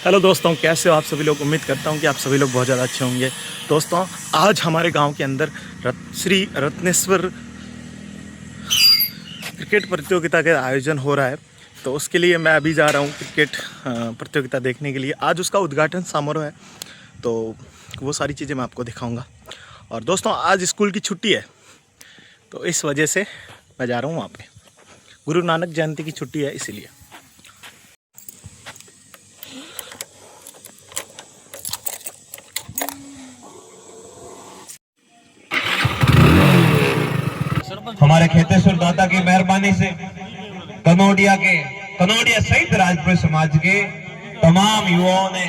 Hello दोस्तों, कैसे हो आप सभी लोग। उम्मीद करता हूँ कि आप सभी लोग बहुत ज़्यादा अच्छे होंगे। दोस्तों, आज हमारे गांव के अंदर श्री रत्नेश्वर क्रिकेट प्रतियोगिता का आयोजन हो रहा है। तो उसके लिए मैं अभी जा रहा हूँ क्रिकेट प्रतियोगिता देखने के लिए। आज उसका उद्घाटन समारोह है, तो वो सारी चीज़ें मैं आपको दिखाऊँगा। और दोस्तों, आज स्कूल की छुट्टी है, तो इस वजह से मैं जा रहा हूँ वहाँ पर। गुरु नानक जयंती की छुट्टी है, इसीलिए। हमारे खेतेश्वर दादा की मेहरबानी से कनौडिया सहित राजपूत समाज के तमाम युवाओं ने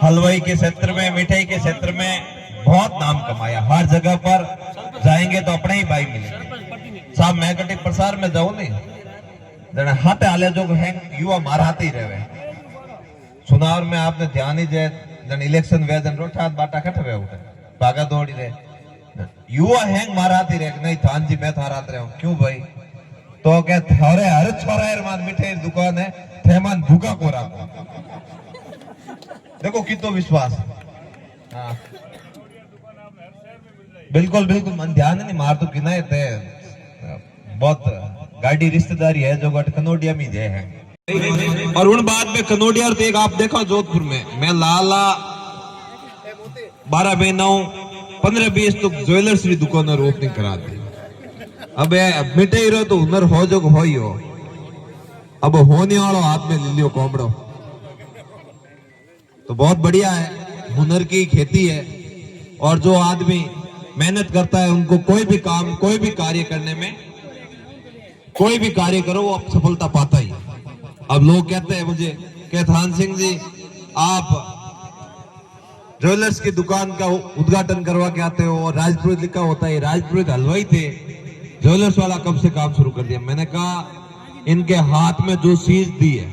हलवाई के क्षेत्र में, मिठाई के क्षेत्र में बहुत नाम कमाया। हर जगह पर जाएंगे तो अपने ही भाई मिलेंगे। साहब मैं कटी प्रसार में जाऊं नहीं हाथे आले जो है युवा मार हाथे ही रहे। चुनाव में आपने ध्यान ही जन इलेक्शन वे जन रोट हाथ बाटा खट वे उठे भागा दौड़ी रहे। युवा हैंग माराती रे नहीं थान जी मैं थारात रहे हूं। क्यों भाई? तो क्या थारे हर छोरा मान मिठाई दुकान है थेमान भूखा को राखो। देखो कितो विश्वास। हाँ बिल्कुल बिल्कुल मन ध्यान नहीं मार तो किनाए थे बहुत गाड़ी रिश्तेदारी है जो कनौडिया में जे है। और उन बाद में कनौडिया और एक आप देखो जोधपुर में मैं लाला 12 महीना 15-20 तो ज्वेलर्स की दुकान ओपनिंग करा दी। अब मिठाई रहो तो हुनर हो जो हो ही हो। अब होने वालों हाथ में ले लियो कोमड़ो, तो बहुत बढ़िया है। हुनर की खेती है और जो आदमी मेहनत करता है उनको कोई भी काम, कोई भी कार्य करने में, कोई भी कार्य करो वो सफलता पाता ही। अब लोग कहते हैं मुझे कि थान सिंह जी आप ज्वेलर्स की दुकान का उद्घाटन करवा के आते हो और राजपुरोहित लिखा होता है। राजपुरोहित हलवाई थे, ज्वेलर्स वाला कब से काम शुरू कर दिया? मैंने कहा इनके हाथ में जो चीज दी है,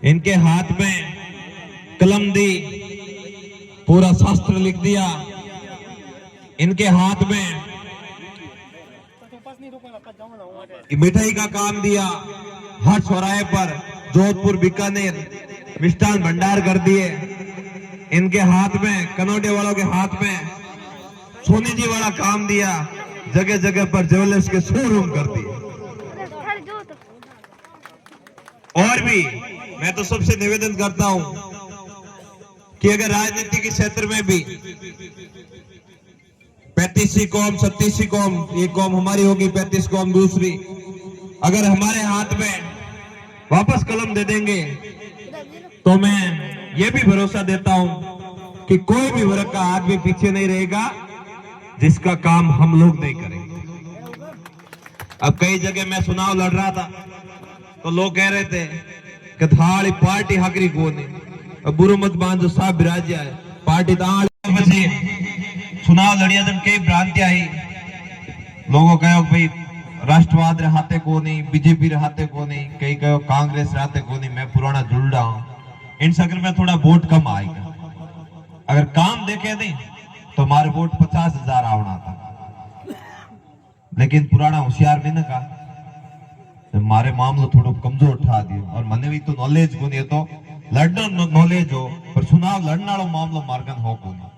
इनके हाथ में कलम दी, पूरा शास्त्र लिख दिया, इनके हाथ में मिठाई का काम दिया, हर चौराहे पर जोधपुर बीकानेर मिष्ठान भंडार कर दिए, इनके हाथ में कनौडिया वालों के हाथ में सोनी जी वाला काम दिया, जगह जगह पर ज्वेलर्स के शोरूम कर दिए। और भी मैं तो सबसे निवेदन करता हूं कि अगर राजनीति के क्षेत्र में भी 35वीं कौम 36वीं कौम, एक कौम हमारी होगी 35 कौम दूसरी, अगर हमारे हाथ में वापस कलम दे देंगे तो मैं ये भी भरोसा देता हूं कि कोई भी वर्ग का आदमी पीछे नहीं रहेगा जिसका काम हम लोग नहीं करेंगे। अब कई जगह मैं चुनाव लड़ रहा था तो लोग कह रहे थे कि थाली पार्टी हकरी को नहीं, बुरो मत मान जो साहब विराजिया है पार्टी चुनाव लड़िया जब कई भ्रांति आई। लोगों कहो भाई राष्ट्रवाद रहते को नहीं, बीजेपी रहते को नहीं, कई कहो कांग्रेस रहते को नहीं। मैं पुराना जुड़ा हूं, इन शक्ल में थोड़ा वोट कम आएगा। अगर काम देखे नहीं तो हमारे वोट 50,000 आवना था, लेकिन पुराना होशियार मैंने कहा मारे मामलो थोड़ा कमजोर उठा दियो। और मने भी तो नॉलेज को नहीं, तो लड़ना नॉलेज हो पर चुनाव लड़ने वाला मामलो मार्गन हो को नहीं,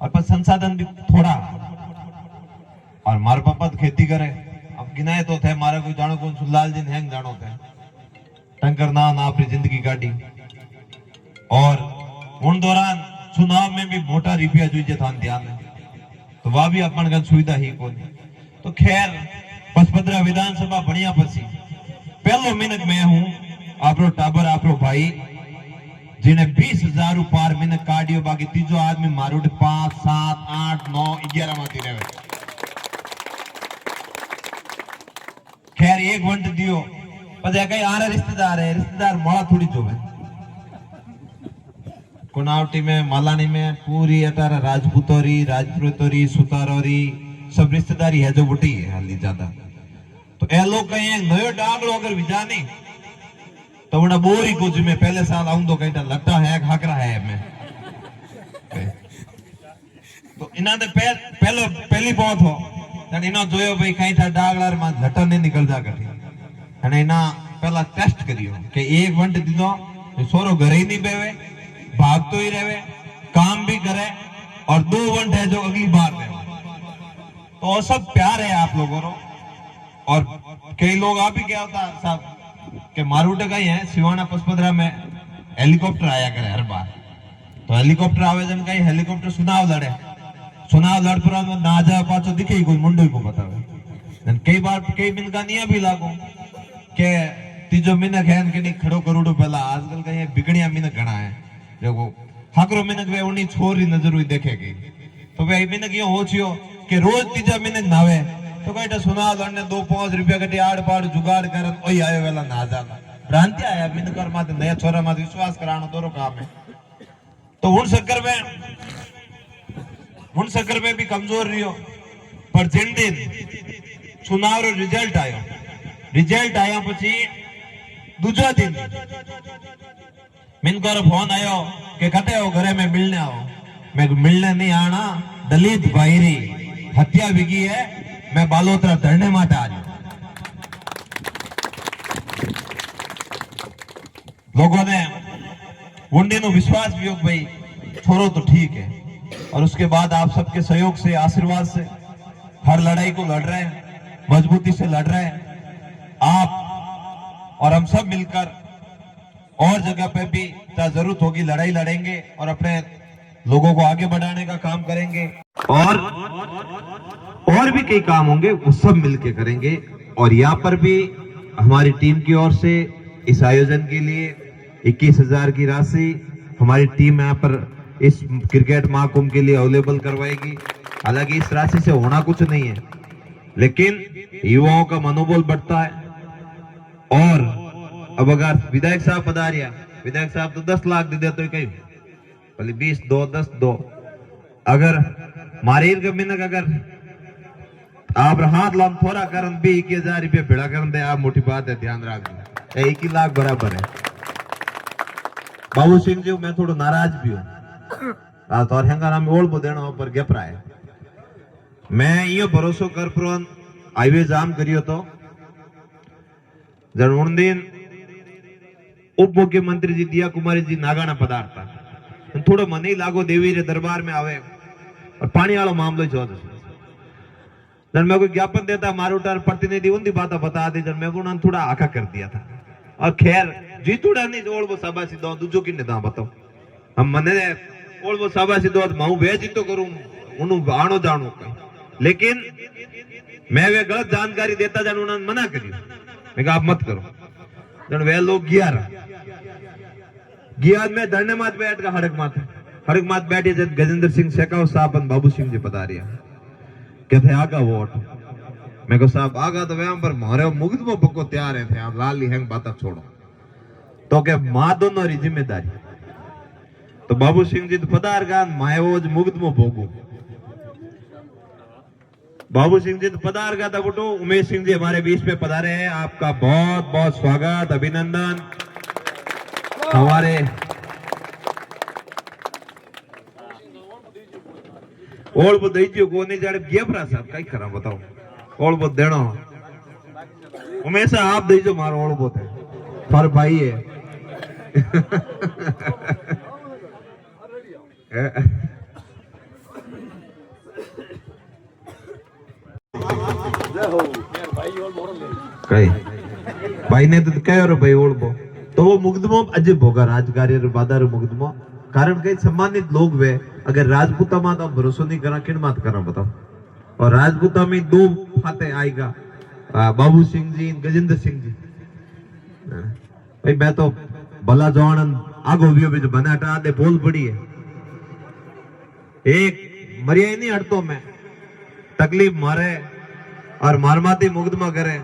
और पर संसाधन भी थोड़ा। और मारे पापा तो खेती करे, अब गिनाए तो थे मारे कोई जानो कौन सुलाल जी हैंग जानो थे टंकर ना अपनी जिंदगी काटी। और उन दौरान चुनाव में भी मोटा रुपया जुझे था ध्यान है, तो वह भी अपन का सुविधा ही को नहीं। तो खैर पचपदरा विधानसभा बढ़िया पसी पहलो मिनट में हूं आपरो टाबर आपरो भाई जिन्हें 20,000 पार मिनट काटियो। बाकी तीजो आदमी मारूट 5, 7, 8, 9, 11 माती रहे। खैर एक वंट दियो पर कई आ रहे रिश्तेदार है, रिश्तेदार मोड़ा थोड़ी जो है। कुनावटी में, मालानी में पूरी अटारा राजपूतोरी, राजपुतोरी, सुतारोरी सब रिश्तेदारी है जो बुटी है हाली ज्यादा। तो ए लोग कहीं नयो डागलो अगर विजा नहीं तो बड़ा बोरी कुछ में पहले साल आऊं तो कहीं लट्टा है खाकरा है मैं। तो इना दे पहली बहुत हो तन इनो जोयो भाई कहीं था डागलार में लट्टा नहीं निकल जा कठी। अने इना पहला टेस्ट करियो कि एक वंट दिनो सोरो घर ही नहीं बेवे, भागतो ही रहे, काम भी करे और 2 वंट है जो अगली बार रहे। तो वो सब प्यार है आप लोगों को। और कई लोग आप ही क्या होता साहब कि मारूटे का ही है सिवाना पसपदरा में हेलीकॉप्टर आया करे हर बार, तो हेलीकॉप्टर आवेदन का ही हेलीकॉप्टर सुनाव लड़ पर ना जा पाचो दिखे ही कोई मुंडो को बतावे। कई बार कई मिनका नहीं भी लागो के तीजो मिनक है कि नहीं खड़ो करोड़ो पहला आजकल का ये बिगड़िया मिनक घना है देखो हाकरो मिनक वे उन्हीं छोरी नजर हुई देखेगी तो वे मिनक ये हो छियो कि रोज तीजा मिनक नावे तो कहीं सुना लड़ने 2-5 रुपया कटी आड़ पाड़ जुगाड़ करन ओई आयो वेला ना जाना भ्रांति आया मिनकर माते नया छोरा माते विश्वास करानो दोरो काम है। तो हुन शक्कर में भी कमजोर रियो पर जिन दिन चुनाव रो रिजल्ट आया पछी दूजा दिन मिनकर फोन आयो कि कटे हो घरे में मिलने आओ। मैं मिलने नहीं आना, दलित भाईरी हत्या बिगी है, मैं बालोतरा धरने माटे आज। लोगों ने वनडे नो विश्वास भी हो भाई छोड़ो तो ठीक है, और उसके बाद आप सबके सहयोग से आशीर्वाद से हर लड़ाई को लड़ रहे हैं, मजबूती से लड़ रहे हैं। आप और हम सब मिलकर और जगह पे भी जहाँ जरूरत होगी लड़ाई लड़ेंगे और अपने लोगों को आगे बढ़ाने का काम करेंगे और भी कई काम होंगे वो सब मिलके करेंगे। और यहाँ पर भी हमारी टीम की ओर से इस आयोजन के लिए 21,000 की राशि हमारी टीम यहाँ पर इस क्रिकेट महाकुंभ के लिए अवेलेबल करवाएगी। हालांकि इस राशि से होना कुछ नहीं है, लेकिन युवाओं का मनोबल बढ़ता है। और अब अगर विधायक साहब पधारिया, विधायक साहब तो 10 लाख दे दे तो कहीं भले 20 दो 10 दो, अगर मारीर के मिनक अगर आप हाथ लाम थोड़ा करन भी 21,000 रुपये भेड़ा करन दे, आप मोटी बात है, ध्यान रख दे 1 लाख बराबर है। बाबू सिंह जी मैं थोड़ा नाराज भी हूँ तो हंगारा में ओल्ड देना पर गपरा है। मैं ये भरोसा कर पुरान हाईवे जाम करियो तो जन उन दिन उप मुख्यमंत्री जी दिया कुमारी जी नागाना पदार्थ थोड़ा मन ही लागो देवी रे दरबार में आवे और पानी वाला मामलो जो जन मैं कोई ज्ञापन देता मारूटार प्रतिनिधि उनकी बात बता दी जन मैं उन्होंने थोड़ा आका कर दिया था। और खैर जीतुड़ा नहीं ओल वो शाबाशी दो दूजो की निदा बताओ हम मने ओल वो शाबाशी दो माऊ वे जीतो करूं उनु आनो जानो लेकिन मैं वे गलत जानकारी देता जन उन्होंने मना करी मैं कहा आप मत करो जन वे लोग गिया में धरने मात बैठ का हड़क मात बैठे जब गजेंद्र सिंह शेखावत साहब और बाबू सिंह जी बता रहा कहते आगा वोट मैं को साहब आगा तो वहां पर मारे मुग्ध में पक्को तैयार है थे आप लाली हैंग बात छोड़ो तो के मां दोनों री जिम्मेदारी तो बाबू सिंह जी तो पधार गान मायवोज मुग्ध में भोगू बाबू सिंह जी तो पधार गा था बुटो उमेश सिंह जी हमारे बीच में पधारे हैं, आपका बहुत बहुत स्वागत अभिनंदन। हमारे ओल बो दैजियो कोने जाड़े गेपरा साहब कई करा बताओ ओल बो देनो उमेश आप दैजो मारो ओल बो थे पर भाई है कई भाई ने तो कहो रे भाई ओल बो तो वो मुकदमो अजय भोगा राजकार्य बादार मुकदमो कारण कई सम्मानित लोग वे अगर राजपूता में तो भरोसा नहीं करा किन बात करा बताओ। और राजपूता में 2 फाते आएगा बाबू सिंह जी गजेंद्र सिंह जी भाई मैं तो भला जवान आगो भी बना हटा दे बोल पड़ी है एक मरिया ही नहीं हटतो मैं तकलीफ मारे और मारमाती मुकदमा करे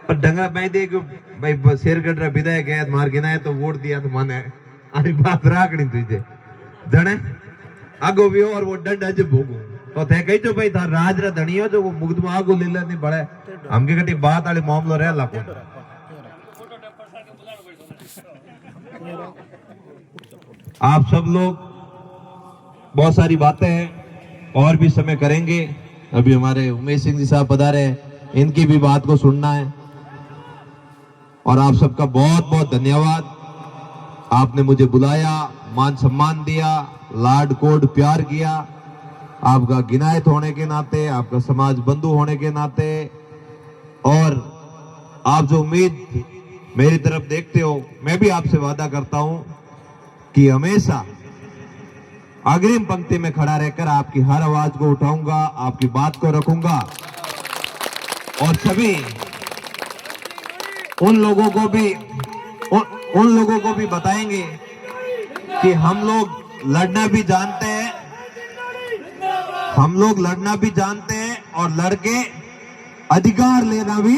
पर डंगा मैं दे भाई शेर कट रहा विदायक गया मार गिना है तो वोट दिया तो माने अरे बात राखनी तुझे जने आगो भी और वो दंड अज भोगू तो थे कही जो भाई था राज रा धनियो जो वो मुकदमा आगो ले ले नहीं बड़े हमके कटी बात वाली मामलो रह लाको आप सब लोग बहुत सारी बातें हैं और भी समय करेंगे। अभी हमारे उमेश सिंह जी साहब पधारे हैं, इनकी भी बात को सुनना है और आप सबका बहुत बहुत धन्यवाद। आपने मुझे बुलाया, मान सम्मान दिया, लाड कोड प्यार किया। आपका गिनायत होने के नाते, आपका समाज बंधु होने के नाते, और आप जो उम्मीद मेरी तरफ देखते हो, मैं भी आपसे वादा करता हूं कि हमेशा अग्रिम पंक्ति में खड़ा रहकर आपकी हर आवाज को उठाऊंगा, आपकी बात को रखूंगा, और सभी उन लोगों को भी बताएंगे कि हम लोग लड़ना भी जानते हैं, और लड़के अधिकार लेना भी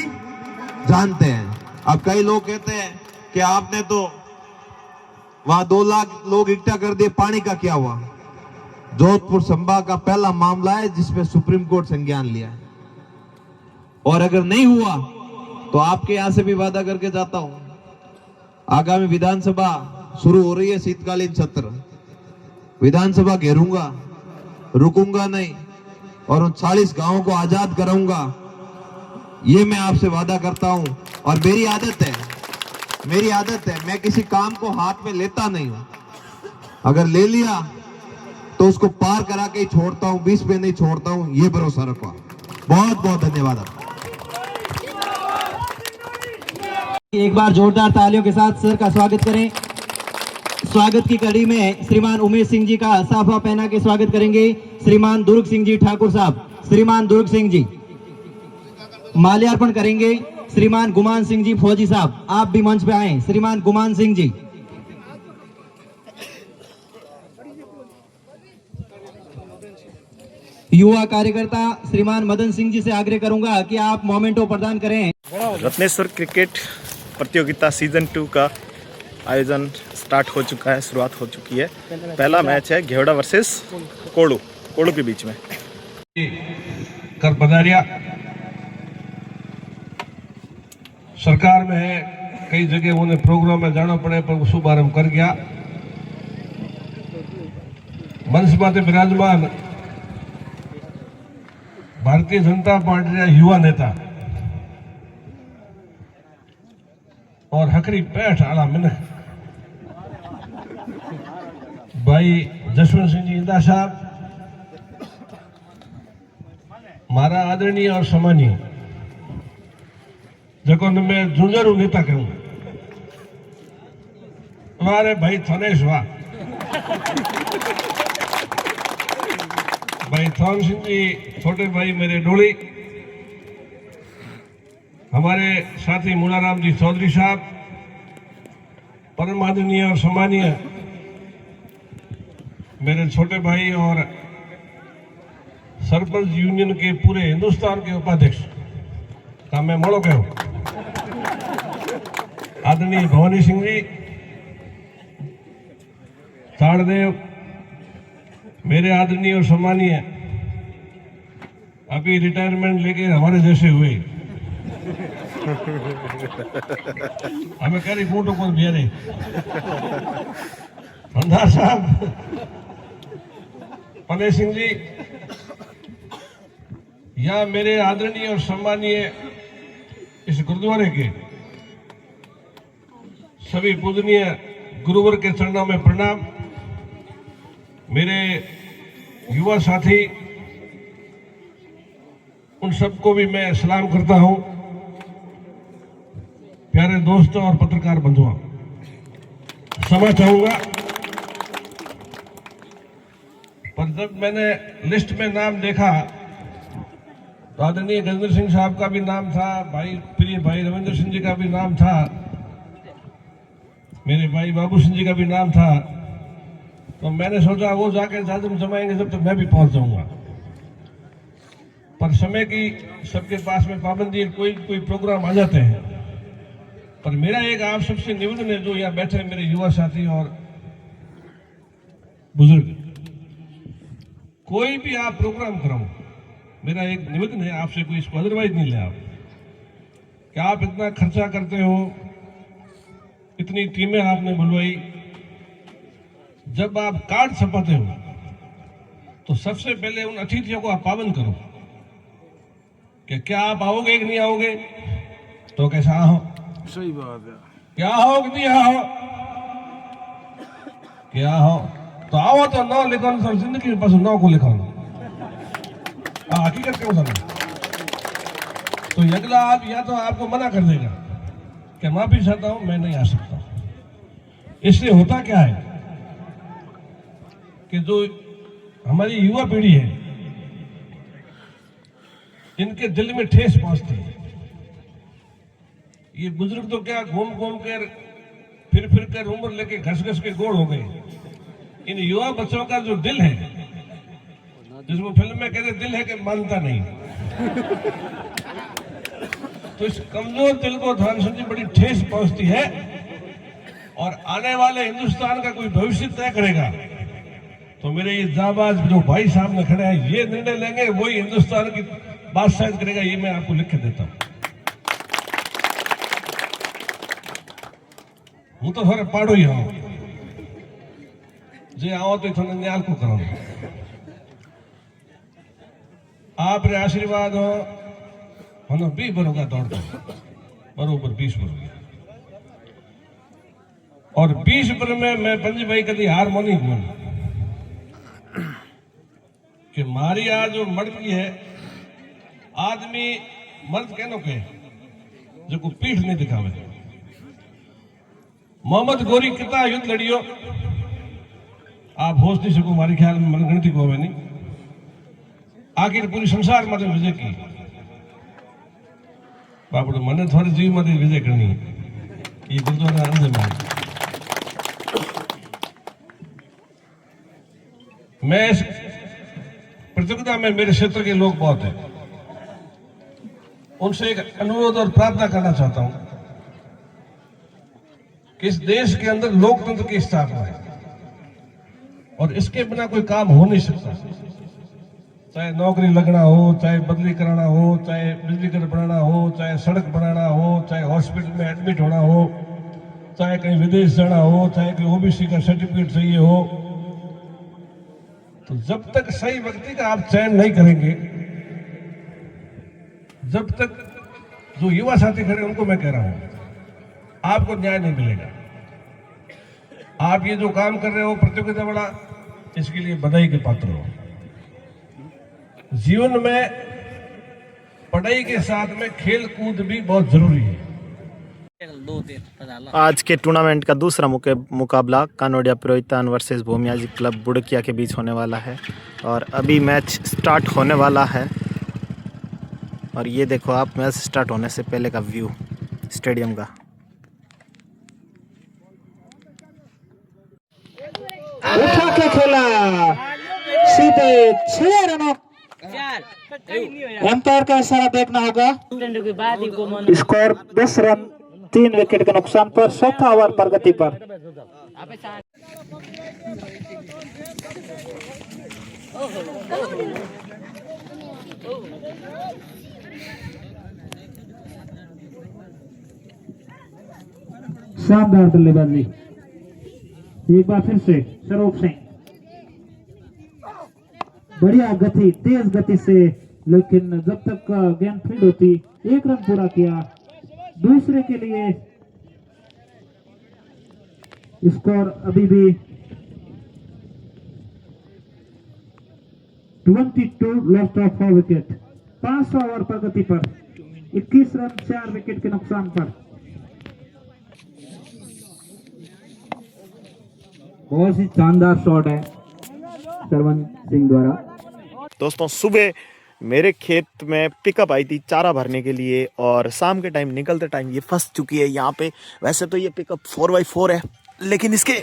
जानते हैं। अब कई लोग कहते हैं कि आपने तो वहां 2 लाख लोग इकट्ठा कर दिए, पानी का क्या हुआ? जोधपुर संभाग का पहला मामला है जिसमें सुप्रीम कोर्ट संज्ञान लिया है, और अगर नहीं हुआ तो आपके यहां से भी वादा करके जाता हूं, आगामी विधानसभा शुरू हो रही है, शीतकालीन सत्र, विधानसभा घेरूंगा, रुकूंगा नहीं, और उन 40 गांवों को आजाद कराऊंगा। ये मैं आपसे वादा करता हूं। और मेरी आदत है, मैं किसी काम को हाथ में लेता नहीं हूं, अगर ले लिया तो उसको पार करा के ही छोड़ता हूं, 20 पे नहीं छोड़ता हूं, ये भरोसा रखो। बहुत बहुत धन्यवाद। एक बार जोरदार तालियों के साथ सर का स्वागत करें। स्वागत की कड़ी में श्रीमान उमेश सिंह जी का साफा पहना के स्वागत करेंगे श्रीमान दुर्ग सिंह जी ठाकुर साहब। श्रीमान दुर्ग सिंह जी माल्यार्पण करेंगे श्रीमान गुमान सिंह जी फौजी साहब, आप भी मंच पे आए। श्रीमान गुमान सिंह जी। युवा कार्यकर्ता श्रीमान मदन सिंह जी से आग्रह करूंगा कि आप मोमेंटो प्रदान करें। रत्नेश्वर क्रिकेट प्रतियोगिता सीजन 2 का आयोजन स्टार्ट हो चुका है, शुरुआत हो चुकी है। पहला मैच है घेवड़ा वर्सेस कोड़ू के बीच में। कर पधारिया सरकार में है, कई जगह उन्हें प्रोग्राम में जाना पड़े पर शुभारंभ कर गया। मंच पर विराजमान भारतीय जनता पार्टी के युवा नेता और हकरी पैठ आला मिनख भाई जसवंत सिंह जी इंदा साहब, मारा आदरणीय और सम्मानीय जको मैं झुंझरू नेता कहूं, हमारे भाई थनेश वाह, भाई थौन सिंह जी, छोटे भाई मेरे डोली, हमारे साथी मुलाराम जी चौधरी साहब, परम आदरणीय और सम्मानीय मेरे छोटे भाई और सरपंच यूनियन के पूरे हिंदुस्तान के उपाध्यक्ष का मैं मोड़ो कहूं, आदरणीय भवानी सिंह जी, ताड़देव, मेरे आदरणीय और सम्मानीय अभी रिटायरमेंट लेके हमारे जैसे हुए, हमें कह रही फोटो कौन भी रहे, भंडार साहब, पने सिंह जी, या मेरे आदरणीय और सम्मानीय इस गुरुद्वारे के सभी पूजनीय गुरुवर के चरणों में प्रणाम। मेरे युवा साथी, उन सबको भी मैं सलाम करता हूं। प्यारे दोस्तों और पत्रकार बंधुओं, क्षमा चाहूंगा पर जब मैंने लिस्ट में नाम देखा तो आदरणीय गजेंद्र सिंह साहब का भी नाम था, भाई प्रिय भाई रविंद्र सिंह जी का भी नाम था, मेरे भाई बाबू सिंह जी का भी नाम था, तो मैंने सोचा वो जाके जादम जमाएंगे जब तक मैं भी पहुंच जाऊंगा। पर समय की सबके पास में पाबंदी, कोई प्रोग्राम आ जाते हैं। पर मेरा एक आप सबसे निवेदन है, जो यहाँ बैठे मेरे युवा साथी और बुजुर्ग, कोई भी आप प्रोग्राम कराओ, मेरा एक निवेदन है आपसे, कोई इसको अदरवाइज नहीं ले आप, कि आप इतना खर्चा करते हो, इतनी टीमें आपने बुलवाई, जब आप कार्ड छपाते हो तो सबसे पहले उन अतिथियों को आप पाबंद करो कि क्या आप आओगे कि नहीं आओगे, तो कैसा आओ, सही बात है, क्या आओ कि नहीं आओ, क्या हो तो आओ तो नौ लिखो सब जिंदगी में बस नौ को लिखो हकीकत क्यों समझ तो अगला आप या तो आपको मना कर देगा कि माफी चाहता हूं मैं नहीं आ सकता। इसलिए होता क्या है कि जो हमारी युवा पीढ़ी है इनके दिल में ठेस पहुंचती है। ये बुजुर्ग तो क्या घूम घूम कर फिर कर उम्र लेके घस घस के गोड़ हो गए। इन युवा बच्चों का जो दिल है जिसको फिल्म में कहते दिल है कि मानता नहीं, तो इस कमजोर दिल को ध्यान सुनती बड़ी ठेस पहुंचती है। और आने वाले हिंदुस्तान का कोई भविष्य तय करेगा तो मेरे ये जाबाज जो भाई सामने खड़े हैं ये निर्णय लेंगे, वही हिंदुस्तान की बादशाह करेगा। ये मैं आपको लिख के देता हूं। હું તો થોડે પાડો ही हूं जे आओ तो थोड़ा न्याल को करो। आप रे आशीर्वाद हो मनो 20 बरोगा दौड़ता बरोबर 20 बरोगा और 20 पर में मैं पंजी भाई कभी हार मानी हूं कि मारी आज जो मर्द है आदमी मर्द कहनो के जो को पीठ नहीं दिखावे। मोहम्मद गोरी कितना युद्ध लड़ियो आप होश नहीं सको हमारे ख्याल में मनगणती को नहीं आखिर पूरी संसार में विजय की बापू मने थोड़े जीव में विजय करनी ये गुरुद्वारा आनंद में। मैं इस प्रतियोगिता में मेरे क्षेत्र के लोग बहुत हैं, उनसे एक अनुरोध और प्रार्थना करना चाहता हूं कि इस देश के अंदर लोकतंत्र की स्थापना है और इसके बिना कोई काम हो नहीं सकता। चाहे नौकरी लगना हो, चाहे बदली कराना हो, चाहे बिजली घर बनाना हो, चाहे सड़क बनाना हो, चाहे हॉस्पिटल में एडमिट होना हो, चाहे कहीं विदेश जाना हो, चाहे कोई ओबीसी का सर्टिफिकेट चाहिए हो, तो जब तक सही व्यक्ति का आप चयन नहीं करेंगे, जब तक जो युवा साथी खड़े उनको मैं कह रहा हूं आपको न्याय नहीं मिलेगा। आप ये जो काम कर रहे हो प्रतियोगिता बड़ा, इसके लिए बधाई के पात्र हो। जीवन में पढ़ाई के साथ में खेल कूद भी बहुत जरूरी है। आज के टूर्नामेंट का दूसरा मुकाबला कानोडिया पुरोहितान वर्सेस भूमियाजी क्लब बुड़किया के बीच होने वाला है और अभी मैच स्टार्ट होने वाला है। और ये देखो आप मैच स्टार्ट होने से पहले का व्यू स्टेडियम का। उठा के खेला सीधे 6 रनों। एम्पायर का इशारा देखना होगा। स्कोर 10 रन 3 विकेट के नुकसान पर, चौथा ओवर प्रगति पर। शानदार बल्लेबाजी एक बार फिर से स्वरूप सिंह, बढ़िया गति, तेज गति से, लेकिन जब तक गेंद फील्ड होती 1 रन पूरा किया। दूसरे के लिए स्कोर अभी भी 22 लॉस्ट ऑफ 4 विकेट। 500 ओवर प्रगति पर 21 रन 4 विकेट के नुकसान पर। बहुत ही शानदार शॉट है सरवन सिंह द्वारा। दोस्तों सुबह मेरे खेत में पिकअप आई थी चारा भरने के लिए और शाम के टाइम निकलते टाइम ये फंस चुकी है यहाँ पे। वैसे तो ये पिकअप 4x4 है लेकिन इसके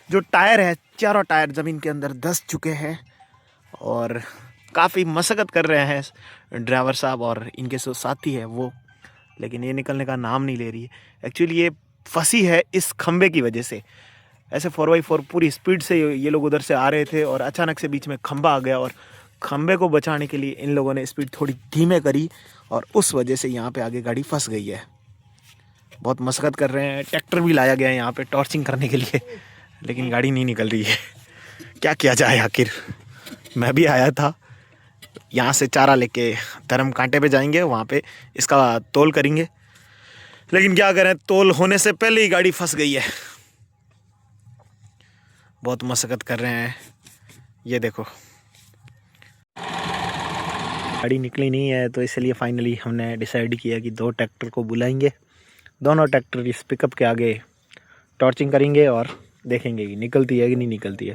जो टायर है, चारों टायर ज़मीन के अंदर धंस चुके हैं और काफ़ी मशक्क़त कर रहे हैं ड्राइवर साहब और इनके जो साथी है वो, लेकिन ये निकलने का नाम नहीं ले रही है। एक्चुअली ये फंसी है इस खंबे की वजह से। ऐसे 4x4 पूरी स्पीड से ये लोग उधर से आ रहे थे और अचानक से बीच में खंबा आ गया और खंबे को बचाने के लिए इन लोगों ने स्पीड थोड़ी धीमे करी और उस वजह से यहाँ पे आगे गाड़ी फंस गई है। बहुत मशक्क़त कर रहे हैं, ट्रैक्टर भी लाया गया है यहाँ पे टॉर्चिंग करने के लिए, लेकिन गाड़ी नहीं निकल रही है। क्या किया जाए आखिर। मैं भी आया था, यहाँ से चारा लेके धर्म कांटे पे जाएंगे, वहाँ पे इसका तोल करेंगे, लेकिन क्या करें तोल होने से पहले ही गाड़ी फंस गई है। बहुत मशक्क़त कर रहे हैं। ये देखो गाड़ी निकली नहीं है, तो इसलिए फाइनली हमने डिसाइड किया कि 2 ट्रैक्टर को बुलाएंगे। दोनों ट्रैक्टर इस पिकअप के आगे टॉर्चिंग करेंगे और देखेंगे कि निकलती है कि नहीं निकलती है।